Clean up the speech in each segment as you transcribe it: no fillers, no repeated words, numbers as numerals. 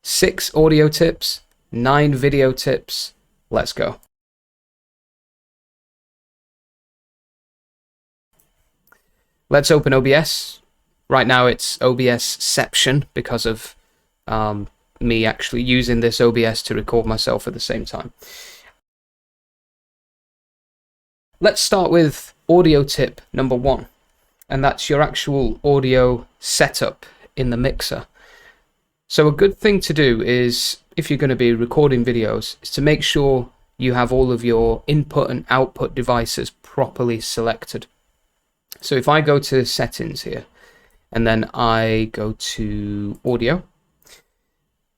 6 audio tips, 9 video tips. Let's go. Let's open OBS. Right now it's OBSception because of me actually using this OBS to record myself at the same time. Let's start with audio tip number 1, and that's your actual audio setup in the mixer. So a good thing to do is, if you're going to be recording videos, is to make sure you have all of your input and output devices properly selected. So if I go to settings here, and then I go to audio,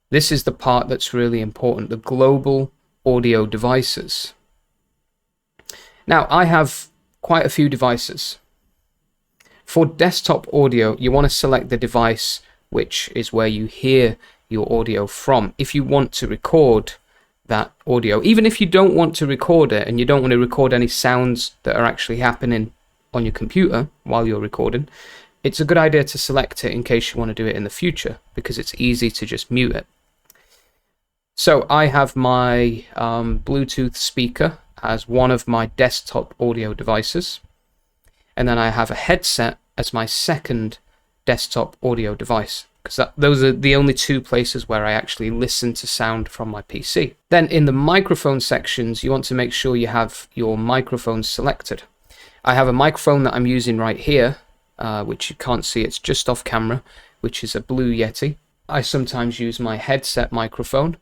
this is the part that's really important, the global audio devices. Now, I have quite a few devices. For desktop audio, you want to select the device which is where you hear your audio from. If you want to record that audio, even if you don't want to record it and you don't want to record any sounds that are actually happening on your computer while you're recording, it's a good idea to select it in case you want to do it in the future, because it's easy to just mute it. So I have my Bluetooth speaker as one of my desktop audio devices, and then I have a headset as my second desktop audio device, because those are the only 2 places where I actually listen to sound from my PC. Then in the microphone sections, you want to make sure you have your microphones selected. I have a microphone that I'm using right here, which you can't see, it's just off camera, which is a Blue Yeti. I sometimes use my headset microphone,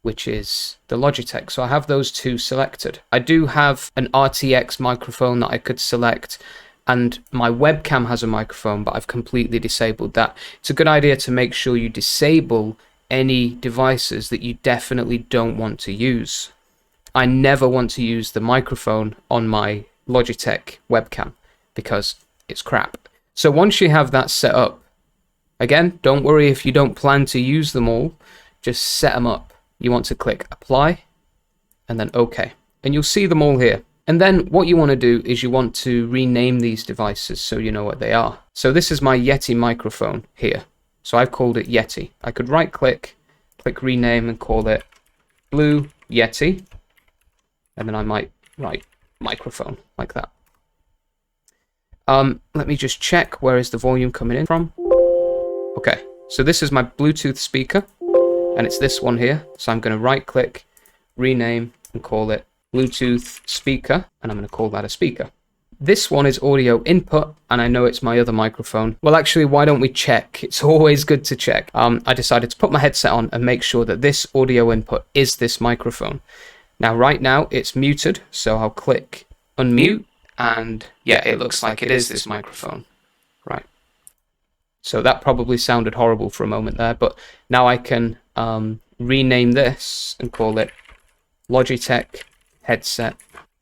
which is the Logitech, so I have those 2 selected. I do have an RTX microphone that I could select, and my webcam has a microphone, but I've completely disabled that. It's a good idea to make sure you disable any devices that you definitely don't want to use. I never want to use the microphone on my Logitech webcam because it's crap. So once you have that set up, again, don't worry if you don't plan to use them all, just set them up. You want to click apply and then OK, and you'll see them all here. And then what you want to do is you want to rename these devices so you know what they are. So this is my Yeti microphone here. So I've called it Yeti. I could right click, click rename and call it Blue Yeti. And then I might write microphone like that. Let me just check, where is the volume coming in from? Okay, so this is my Bluetooth speaker, and it's this one here. So I'm going to right click, rename and call it Bluetooth speaker, and I'm going to call that a speaker. This one is audio input, and I know it's my other microphone. Well, actually, why don't we check? It's always good to check. I decided to put my headset on and make sure that this audio input is this microphone. Now, right now, it's muted, so I'll click unmute, and yeah, it looks like it is this microphone. Right. So that probably sounded horrible for a moment there, but now I can rename this and call it Logitech headset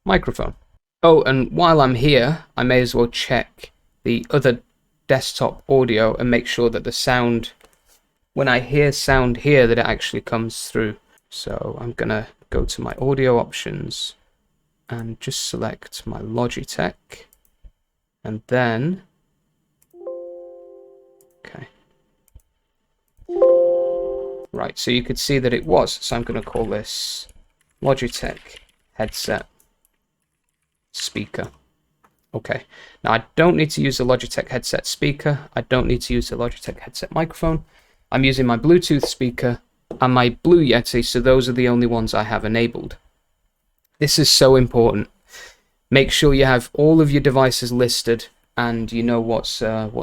microphone. Oh, and while I'm here, I may as well check the other desktop audio and make sure that the sound, when I hear sound here, that it actually comes through. So I'm gonna go to my audio options and just select my Logitech, and then okay, right, so you could see that it was, so I'm going to call this Logitech headset speaker. Okay, now I don't need to use the Logitech headset speaker, I don't need to use the Logitech headset microphone. I'm using my Bluetooth speaker and my Blue Yeti, so those are the only ones I have enabled. This is so important. Make sure you have all of your devices listed and you know what's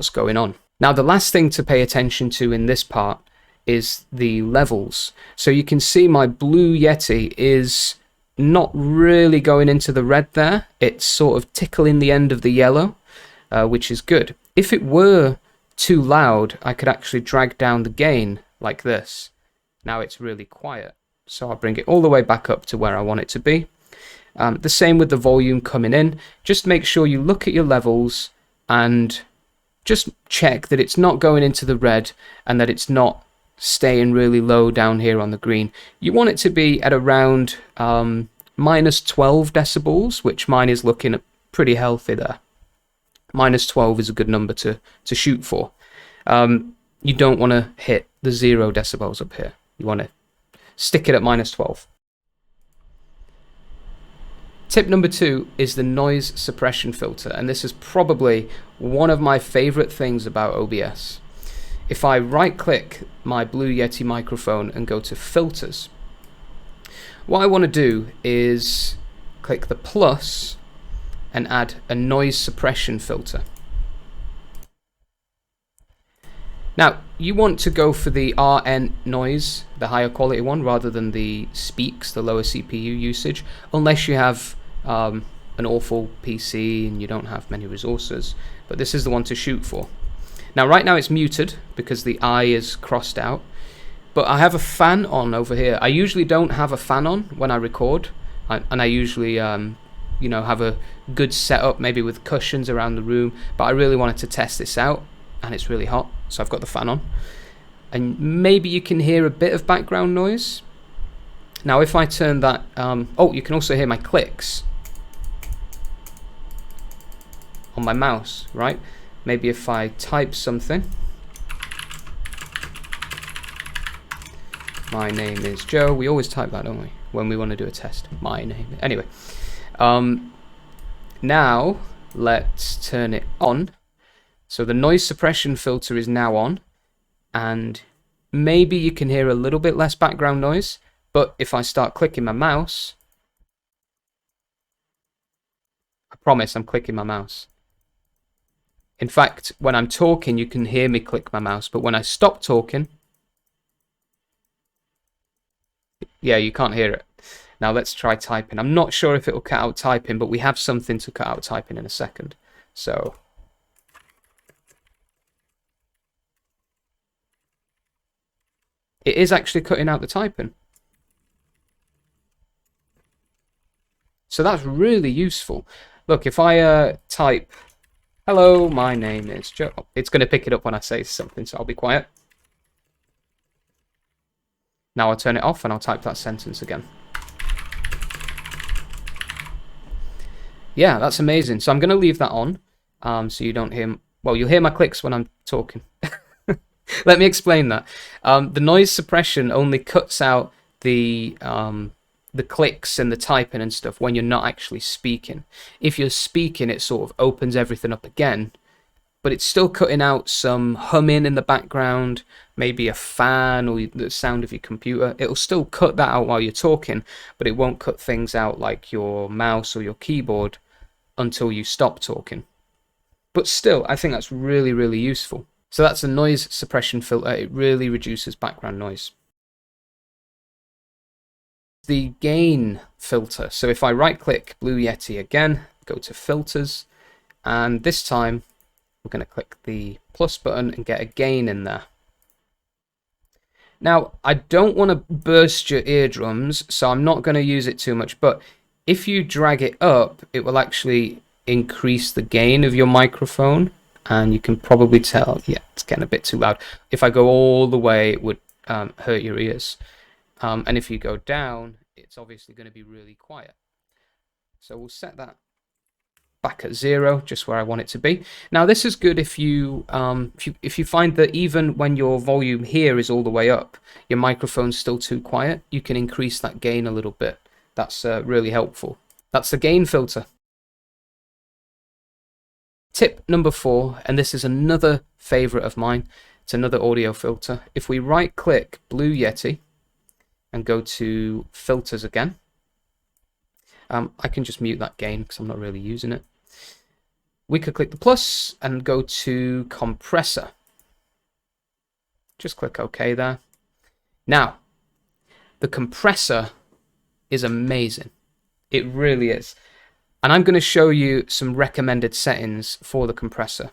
going on. Now, the last thing to pay attention to in this part is the levels. So you can see my Blue Yeti is not really going into the red there. It's sort of tickling the end of the yellow, which is good. If it were too loud, I could actually drag down the gain like this. Now it's really quiet. So I'll bring it all the way back up to where I want it to be. The same with the volume coming in. Just make sure you look at your levels and just check that it's not going into the red and that it's not staying really low down here on the green. You want it to be at around minus 12 decibels, which mine is looking pretty healthy there. Minus 12 is a good number to shoot for. You don't want to hit the 0 decibels up here. You want to stick it at -12. Tip number 2 is the noise suppression filter, and this is probably one of my favorite things about OBS. If I right click my Blue Yeti microphone and go to filters, what I want to do is click the plus and add a noise suppression filter. Now, you want to go for the RN noise, the higher quality one, rather than the speaks, the lower CPU usage, unless you have an awful PC and you don't have many resources. But this is the one to shoot for. Now, right now it's muted because the I is crossed out, but I have a fan on over here. I usually don't have a fan on when I record, and I usually you know, have a good setup, maybe with cushions around the room, but I really wanted to test this out, and it's really hot, so I've got the fan on. And maybe you can hear a bit of background noise. Now if I turn that, oh, you can also hear my clicks on my mouse, right? Maybe if I type something, my name is Joe. We always type that, don't we, when we want to do a test? My name. Anyway, now let's turn it on. So the noise suppression filter is now on, and maybe you can hear a little bit less background noise, but if I start clicking my mouse, I promise I'm clicking my mouse. In fact, when I'm talking, you can hear me click my mouse, but when I stop talking, yeah, you can't hear it. Now let's try typing. I'm not sure if it will cut out typing, but we have something to cut out typing in a second. So it is actually cutting out the typing. So that's really useful. Look, if I type, hello, my name is Joe, it's going to pick it up when I say something, so I'll be quiet. Now I'll turn it off and I'll type that sentence again. Yeah, that's amazing. So I'm going to leave that on, so you don't hear, well, you'll hear my clicks when I'm talking. Let me explain that. The noise suppression only cuts out the clicks and the typing and stuff when you're not actually speaking. If you're speaking, it sort of opens everything up again, but it's still cutting out some humming in the background, maybe a fan or the sound of your computer. It'll still cut that out while you're talking, but it won't cut things out like your mouse or your keyboard until you stop talking. But still, I think that's really, really useful. So that's a noise suppression filter. It really reduces background noise. The gain filter. So if I right click Blue Yeti again, go to filters, and this time we're going to click the plus button and get a gain in there. Now, I don't want to burst your eardrums, so I'm not going to use it too much, but if you drag it up, it will actually increase the gain of your microphone. And you can probably tell, yeah, it's getting a bit too loud. If I go all the way, it would hurt your ears. And if you go down, it's obviously going to be really quiet. So we'll set that back at 0, just where I want it to be. Now this is good if you find that even when your volume here is all the way up, your microphone's still too quiet, you can increase that gain a little bit. That's really helpful. That's the gain filter. Tip number 4, and this is another favorite of mine, it's another audio filter. If we right click Blue Yeti and go to filters again, I can just mute that gain because I'm not really using it. We could click the plus and go to compressor. Just click OK there. Now, the compressor is amazing. It really is. And I'm going to show you some recommended settings for the compressor.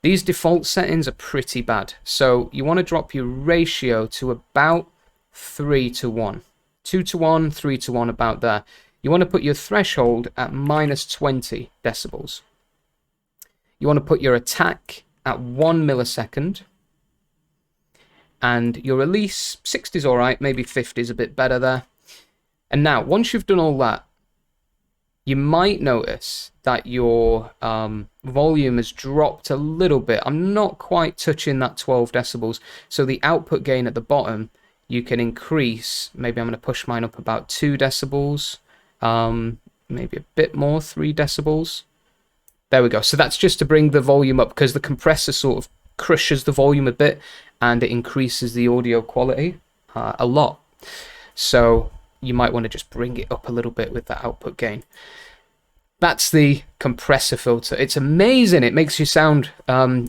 These default settings are pretty bad. So you want to drop your ratio to about 3:1. 2:1, 3:1, about there. You want to put your threshold at -20 decibels. You want to put your attack at 1 millisecond. And your release, 60 is all right, maybe 50 is a bit better there. And now, once you've done all that, you might notice that your volume has dropped a little bit. I'm not quite touching that 12 decibels, so the output gain at the bottom you can increase, maybe I'm going to push mine up about 2 decibels, maybe a bit more, 3 decibels. There we go. So that's just to bring the volume up, because the compressor sort of crushes the volume a bit and it increases the audio quality a lot. So you might want to just bring it up a little bit with that output gain. That's the compressor filter. It's amazing. It makes you sound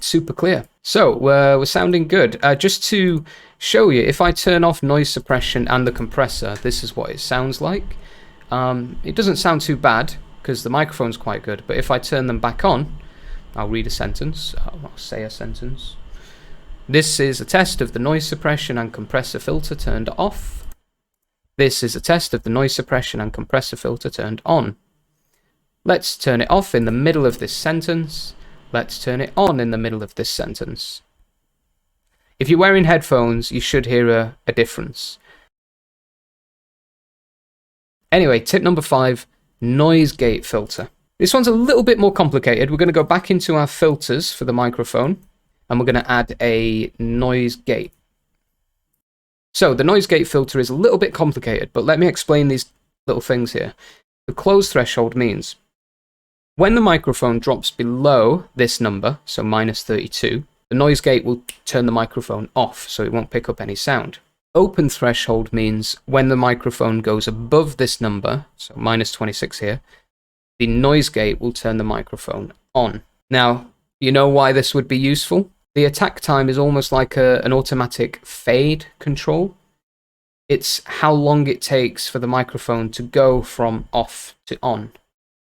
super clear. So we're sounding good. Just to show you, if I turn off noise suppression and the compressor, this is what it sounds like. It doesn't sound too bad because the microphone's quite good. But if I turn them back on, I'll read a sentence. I'll say a sentence. This is a test of the noise suppression and compressor filter turned off. This is a test of the noise suppression and compressor filter turned on. Let's turn it off in the middle of this sentence. Let's turn it on in the middle of this sentence. If you're wearing headphones, you should hear a difference. Anyway, tip number 5, noise gate filter. This one's a little bit more complicated. We're going to go back into our filters for the microphone, and we're going to add a noise gate. So the noise gate filter is a little bit complicated, but let me explain these little things here. The close threshold means when the microphone drops below this number, so -32, the noise gate will turn the microphone off, so it won't pick up any sound. Open threshold means when the microphone goes above this number, so -26 here, the noise gate will turn the microphone on. Now, you know why this would be useful? The attack time is almost like an automatic fade control. It's how long it takes for the microphone to go from off to on.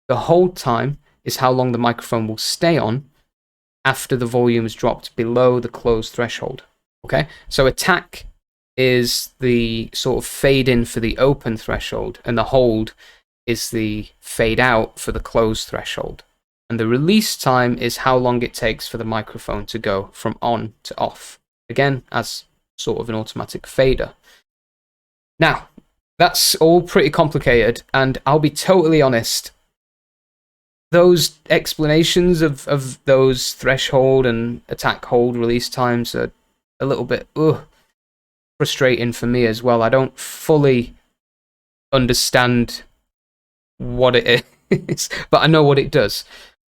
The hold time is how long the microphone will stay on after the volume is dropped below the closed threshold. Okay, so attack is the sort of fade in for the open threshold, and the hold is the fade out for the closed threshold. And the release time is how long it takes for the microphone to go from on to off. Again, as sort of an automatic fader. Now, that's all pretty complicated, and I'll be totally honest, those explanations of those threshold and attack hold release times are a little bit frustrating for me as well. I don't fully understand what it is, but I know what it does.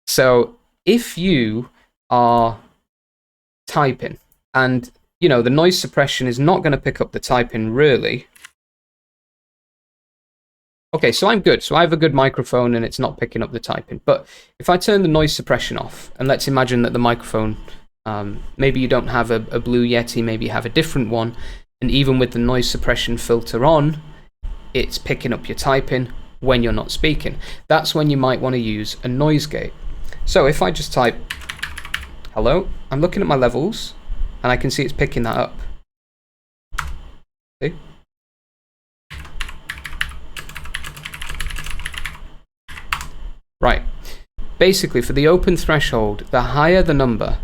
So if you are typing and, you know, the noise suppression is not going to pick up the typing really. Okay, so I'm good. So I have a good microphone and it's not picking up the typing. But if I turn the noise suppression off, and let's imagine that the microphone, maybe you don't have a Blue Yeti, maybe you have a different one, and even with the noise suppression filter on, it's picking up your typing when you're not speaking. That's when you might want to use a noise gate. So if I just type hello, I'm looking at my levels and I can see it's picking that up. See? Right. Basically, for the open threshold, the higher the number,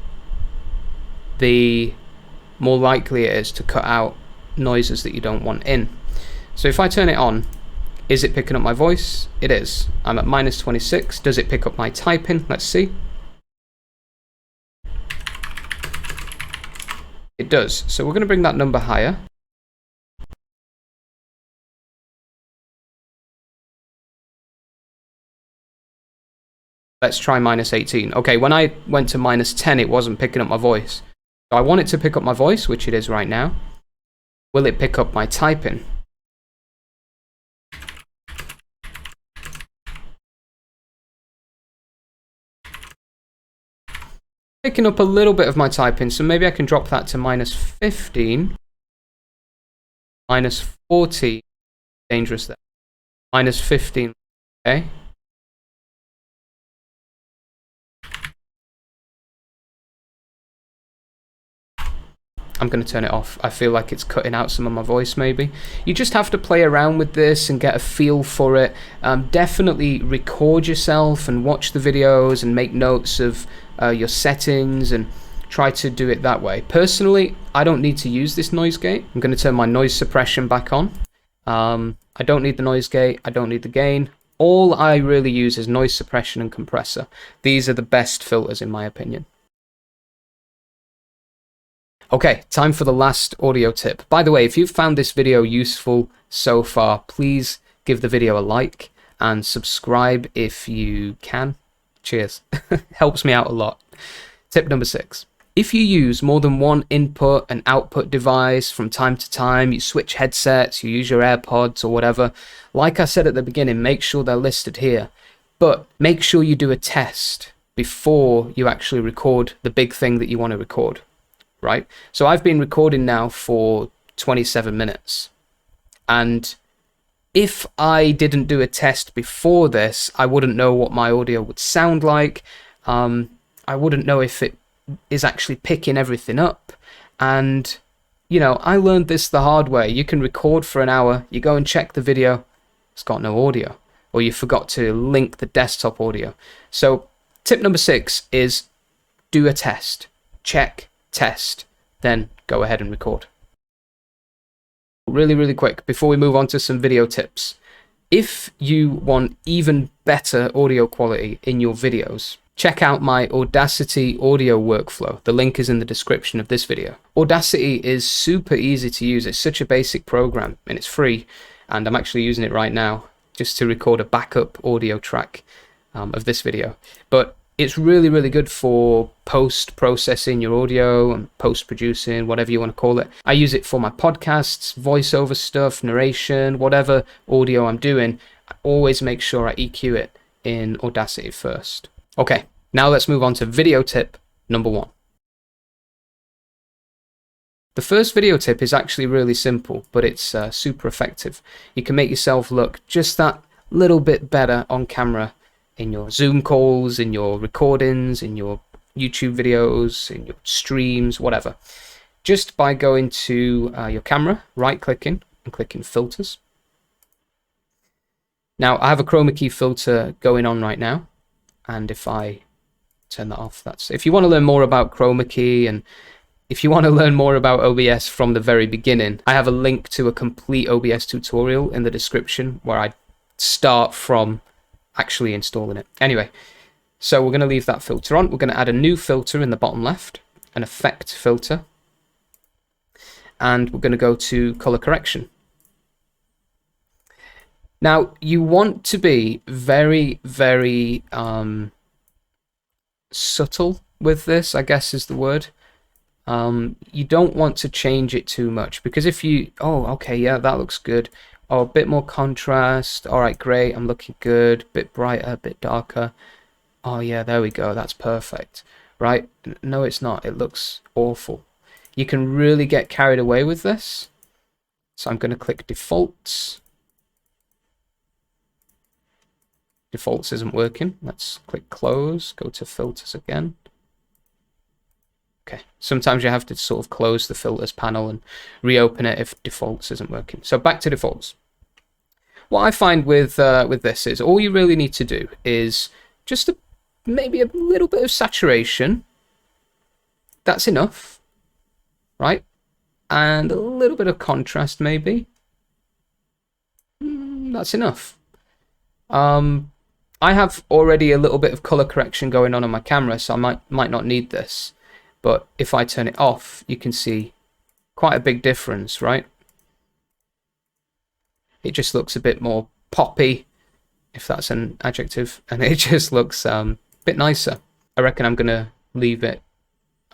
the more likely it is to cut out noises that you don't want in. So if I turn it on, is it picking up my voice? It is. I'm at -26. Does it pick up my typing? Let's see. It does. So we're going to bring that number higher. Let's try -18. Okay, when I went to -10, it wasn't picking up my voice. So I want it to pick up my voice, which it is right now. Will it pick up my typing? Picking up a little bit of my typing, so maybe I can drop that to -15. -40. Dangerous there. -15. Okay. I'm going to turn it off. I feel like it's cutting out some of my voice maybe. You just have to play around with this and get a feel for it. Definitely record yourself and watch the videos and make notes of your settings and try to do it that way. Personally, I don't need to use this noise gate. I'm going to turn my noise suppression back on. I don't need the noise gate. I don't need the gain. All I really use is noise suppression and compressor. These are the best filters in my opinion. Okay, time for the last audio tip. By the way, if you've found this video useful so far, please give the video a like and subscribe if you can. Cheers. Helps me out a lot. Tip number 6. If you use more than one input and output device from time to time, you switch headsets, you use your AirPods or whatever, like I said at the beginning, make sure they're listed here. But make sure you do a test before you actually record the big thing that you want to record, right? So I've been recording now for 27 minutes. And if I didn't do a test before this, I wouldn't know what my audio would sound like. I wouldn't know if it is actually picking everything up. And, you know, I learned this the hard way. You can record for an hour, you go and check the video, it's got no audio. Or you forgot to link the desktop audio. So tip number 6 is do a test. Check, test, then go ahead and record. Really, really quick, before we move on to some video tips. If you want even better audio quality in your videos, check out my Audacity audio workflow. The link is in the description of this video. Audacity is super easy to use. It's such a basic program and it's free. And I'm actually using it right now just to record a backup audio track of this video. But it's really, really good for post-processing your audio and post-producing, whatever you want to call it. I use it for my podcasts, voiceover stuff, narration, whatever audio I'm doing. I always make sure I EQ it in Audacity first. Okay, now let's move on to video tip number 1. The first video tip is actually really simple, but it's super effective. You can make yourself look just that little bit better on camera in your Zoom calls, in your recordings, in your YouTube videos, in your streams, whatever. Just by going to your camera, right-clicking, and clicking Filters. Now, I have a chroma key filter going on right now, and if I turn that off, that's... If you want to learn more about chroma key and if you want to learn more about OBS from the very beginning, I have a link to a complete OBS tutorial in the description where I start from actually installing it. Anyway, so we're going to leave that filter on. We're going to add a new filter in the bottom left, an effect filter. And we're going to go to color correction. Now, you want to be very, very subtle with this, I guess is the word. You don't want to change it too much, because if you, oh, okay, yeah, that looks good. Oh, a bit more contrast. All right, great, I'm looking good. Bit brighter, bit darker. Oh yeah, there we go, that's perfect. Right? No, it's not. It looks awful. You can really get carried away with this. So I'm going to click defaults. Defaults isn't working. Let's click close, go to filters again. Okay, sometimes you have to sort of close the filters panel and reopen it if defaults isn't working. So back to defaults. What I find with this is all you really need to do is just maybe a little bit of saturation. That's enough, right? And a little bit of contrast maybe. That's enough. I have already a little bit of color correction going on my camera, so I might not need this. But if I turn it off, you can see quite a big difference, right? It just looks a bit more poppy, if that's an adjective, and it just looks a bit nicer. I reckon I'm going to leave it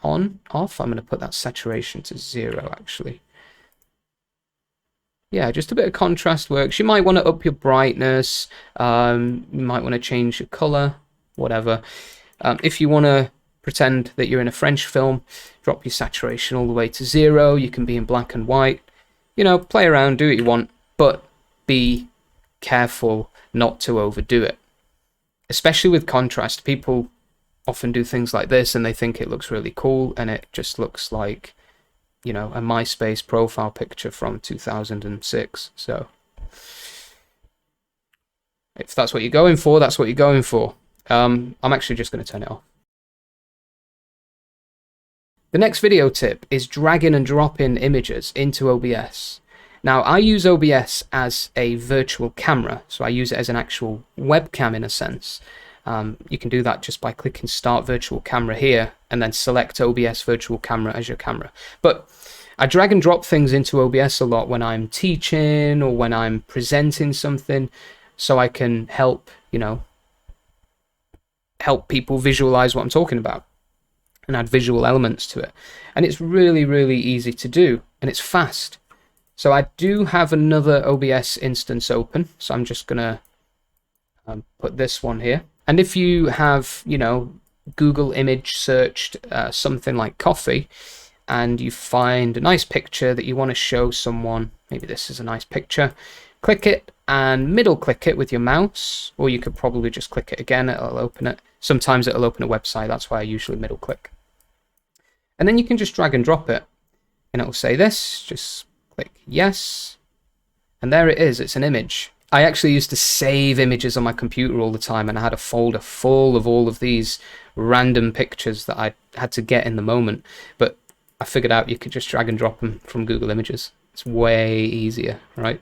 off. I'm going to put that saturation to 0, actually. Yeah, just a bit of contrast works. You might want to up your brightness. You might want to change your color, whatever. If you want to pretend that you're in a French film, drop your saturation all the way to 0. You can be in black and white. You know, play around, do what you want, but be careful not to overdo it. Especially with contrast, people often do things like this and they think it looks really cool, and it just looks like, you know, a MySpace profile picture from 2006. So if that's what you're going for, that's what you're going for. I'm actually just going to turn it off. The next video tip is dragging and dropping images into OBS. Now, I use OBS as a virtual camera, so I use it as an actual webcam in a sense. You can do that just by clicking Start Virtual Camera here, and then select OBS Virtual Camera as your camera. But I drag and drop things into OBS a lot when I'm teaching or when I'm presenting something, so I can help, help people visualize what I'm talking about and add visual elements to it. And it's really, really easy to do, and it's fast. So I do have another OBS instance open, so I'm just gonna put this one here. And if you have, Google image searched something like coffee, and you find a nice picture that you want to show someone, maybe this is a nice picture, click it and middle click it with your mouse, or you could probably just click it again, it'll open it. Sometimes it'll open a website, that's why I usually middle click. And then you can just drag and drop it, and it'll say this, just click yes, and there it is, it's an image. I actually used to save images on my computer all the time, and I had a folder full of all of these random pictures that I had to get in the moment, but I figured out you could just drag and drop them from Google Images. It's way easier, right?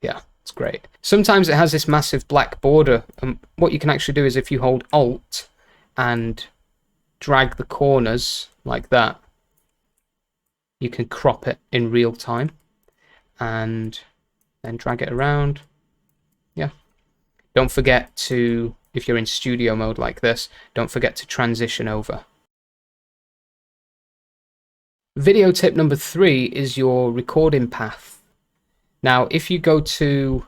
Yeah, it's great. Sometimes it has this massive black border, and what you can actually do is if you hold Alt and drag the corners like that, you can crop it in real time and then drag it around. Yeah. Don't forget to, if you're in studio mode like this, don't forget to transition over. Video tip number 3 is your recording path. Now, if you go to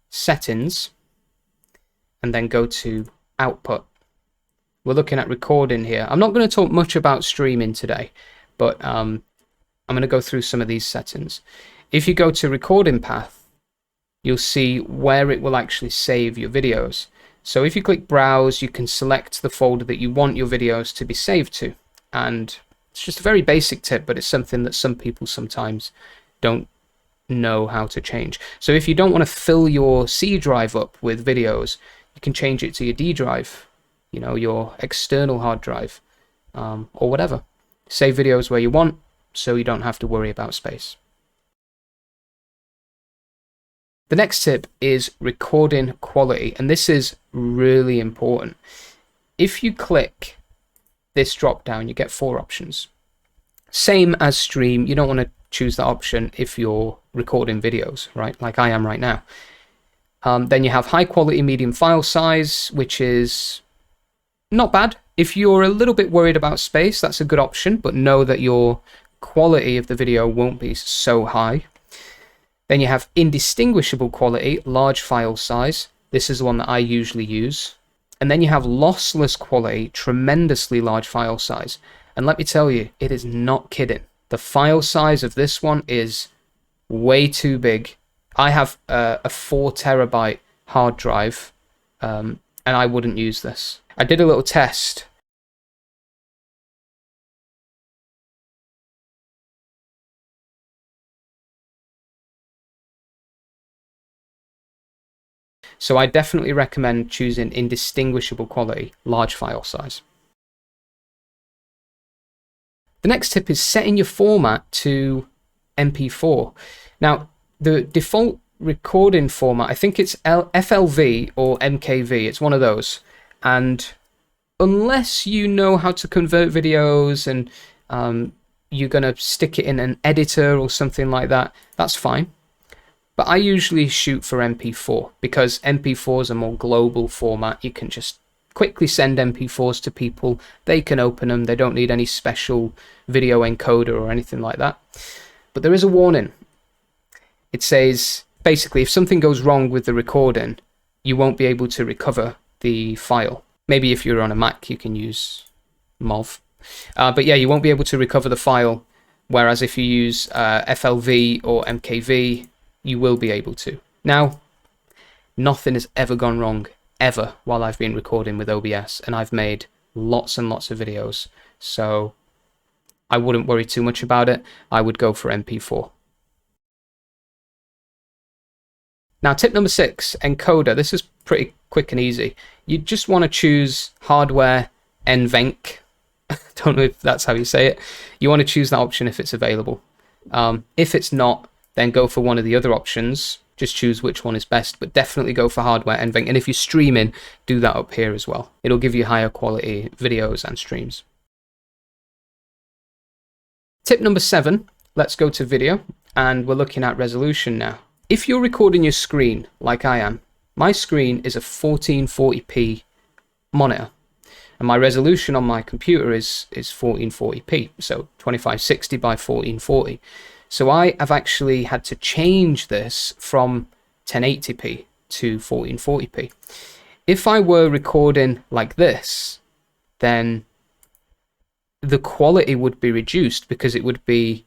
settings and then go to output, we're looking at recording here. I'm not going to talk much about streaming today, but I'm going to go through some of these settings. If you go to recording path, you'll see where it will actually save your videos. So if you click browse, you can select the folder that you want your videos to be saved to. And it's just a very basic tip, but it's something that some people sometimes don't know how to change. So if you don't want to fill your C drive up with videos, you can change it to your D drive, your external hard drive, or whatever. Save videos where you want, so you don't have to worry about space. The next tip is recording quality, and this is really important. If you click this drop down, you get 4 options. Same as stream, you don't want to choose that option if you're recording videos, right? Like I am right now. Then you have high quality medium file size, which is not bad. If you're a little bit worried about space, that's a good option, but know that your quality of the video won't be so high. Then you have indistinguishable quality, large file size. This is the one that I usually use. And then you have lossless quality, tremendously large file size. And let me tell you, it is not kidding. The file size of this one is way too big. I have a 4 terabyte hard drive, and I wouldn't use this. I did a little test. So I definitely recommend choosing indistinguishable quality, large file size. The next tip is setting your format to MP4. Now, the default recording format, I think it's FLV or MKV, it's one of those. And unless you know how to convert videos and you're going to stick it in an editor or something like that, that's fine. But I usually shoot for MP4 because MP4 is a more global format. You can just quickly send MP4s to people. They can open them. They don't need any special video encoder or anything like that. But there is a warning. It says, basically, if something goes wrong with the recording, you won't be able to recover the file. Maybe if you're on a Mac, you can use MOV. But yeah, you won't be able to recover the file. Whereas if you use FLV or MKV, you will be able to. Now, nothing has ever gone wrong, ever, while I've been recording with OBS, and I've made lots and lots of videos, so I wouldn't worry too much about it. I would go for MP4. Now, tip number 6, encoder. This is pretty quick and easy. You just want to choose hardware NVENC. I don't know if that's how you say it. You want to choose that option if it's available. If it's not, then go for one of the other options. just choose which one is best, but definitely go for hardware ending. And if you're streaming, do that up here as well. It'll give you higher quality videos and streams. Tip number 7, let's go to video, and we're looking at resolution now. If you're recording your screen like I am, my screen is a 1440p monitor, and my resolution on my computer is 1440p, so 2560 by 1440. So I have actually had to change this from 1080p to 1440p. If I were recording like this, then the quality would be reduced because it would be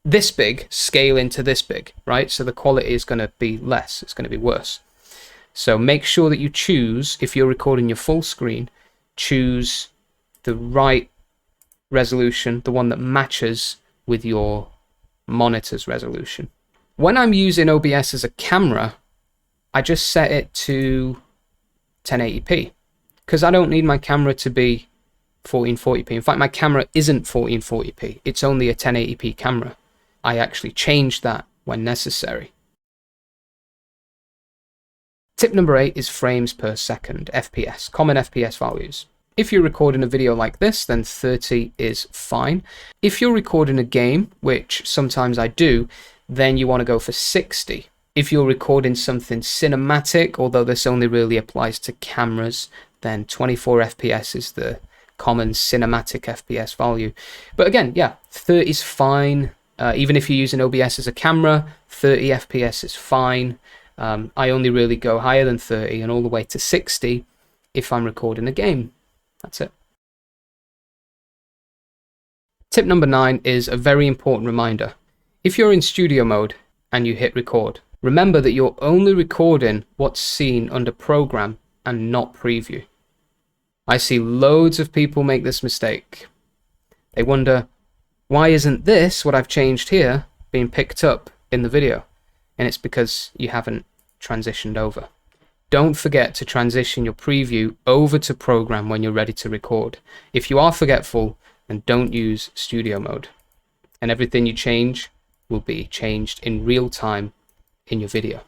this big scale into this big, right? So the quality is going to be less, it's going to be worse. So make sure that you choose, if you're recording your full screen, choose the right resolution, the one that matches with your monitor's resolution. When I'm using OBS as a camera, I just set it to 1080p because I don't need my camera to be 1440p. In fact, my camera isn't 1440p. It's only a 1080p camera. I actually change that when necessary. Tip number 8 is frames per second, FPS, common FPS values. If you're recording a video like this, then 30 is fine. If you're recording a game, which sometimes I do, then you want to go for 60. If you're recording something cinematic, although this only really applies to cameras, then 24 FPS is the common cinematic FPS value. But again, yeah, 30 is fine. Even if you're using OBS as a camera, 30 FPS is fine. I only really go higher than 30 and all the way to 60 if I'm recording a game. That's it. Tip number 9 is a very important reminder. If you're in studio mode and you hit record, remember that you're only recording what's seen under program and not preview. I see loads of people make this mistake. They wonder, why isn't this, what I've changed here, being picked up in the video? And it's because you haven't transitioned over. Don't forget to transition your preview over to program when you're ready to record. If you are forgetful, then don't use studio mode. And everything you change will be changed in real time in your video.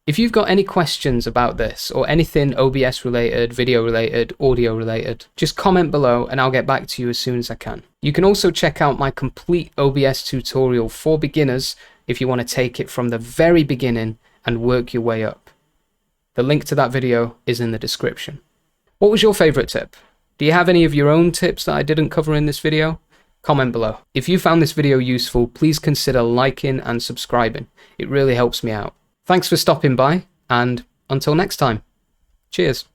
If you've got any questions about this or anything OBS related, video related, audio related, just comment below and I'll get back to you as soon as I can. You can also check out my complete OBS tutorial for beginners if you want to take it from the very beginning and work your way up. The link to that video is in the description. What was your favorite tip? Do you have any of your own tips that I didn't cover in this video? Comment below. If you found this video useful, please consider liking and subscribing. It really helps me out. Thanks for stopping by, and until next time, cheers.